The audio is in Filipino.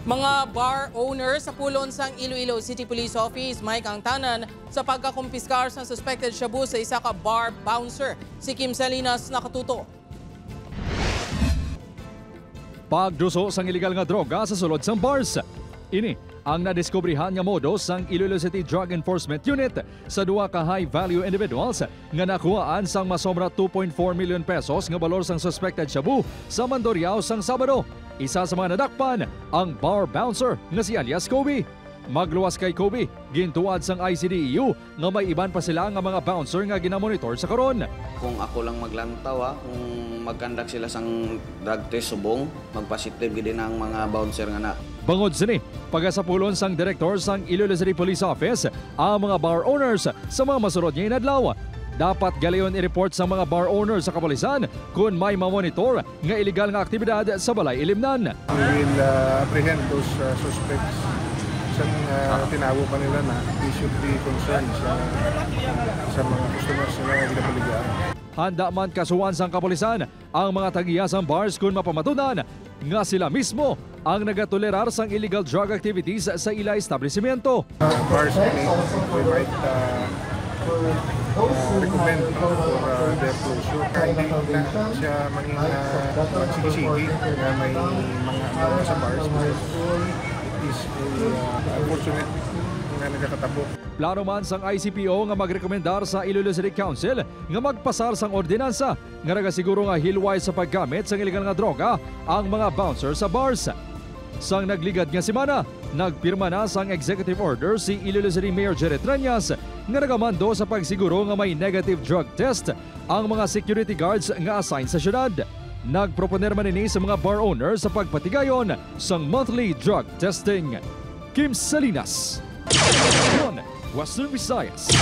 Mga bar owners sa pulon sang Iloilo City Police Office may kangtanan sa pagkakumpiskar sa suspected shabu sa isa ka bar bouncer. Si Kim Salinas nakatuto. Pagduso sang illegal nga droga sa sulod sang bars. Ini ang nadiskubrihan nga modus sang Iloilo City Drug Enforcement Unit sa duwa ka high-value individuals nga nakuhaan sang masobra 2.4 million pesos nga balor sang suspected shabu sa Mandurriao sang Sabado. Isa sa mga nadakpan, ang bar bouncer nga si alias Kobe. Magluwas kay Kobe, gintuad sang ICDEU nga may iban pa sila nga mga bouncer nga ginamonitor sa karon. Kung ako lang maglantaw, kung magkandak sila sang drug test subong, magpositive gid ang mga bouncer nga na. Bangod sini, pagasapulon sang direktor sang Iloilo City Police Office, ang mga bar owners sa mga masurod niya inadlaw. Dapat galayon i-report sa mga bar owners sa kapulisan kung may mamonitor nga illegal nga aktibidad sa balay ilimnan. We will apprehend those suspects. Tinawo pa nila na we should be concerned sa mga customers na ginapaligaan. Handa man kasuhan sang kapulisan ang mga tagiyasang bars kung mapamatunan nga sila mismo ang nagatolerar sang illegal drug activities sa ila establishmento. Bars, we might recommend for their closure. Hindi na siya maging magsisigi na may mga sa bars because it is unfortunate nga nagkakatabo. Plano man sang ICPO nga magrekomendar sa Iloilo City Council nga magpasar sang ordinansa nga nagasiguro nga hilway sa paggamit sang illegal nga droga ang mga bouncer sa bars. Sang nagligad nga semana, nagpirma na sang executive order si Iloilo City Mayor Jerry Treñas nga nagamando sa pagsiguro nga may negative drug test ang mga security guards nga assigned sa syudad. Nagproponer man ini sa mga bar owners sa pagpatigayon sang monthly drug testing. Kim Salinas, Western Visayas.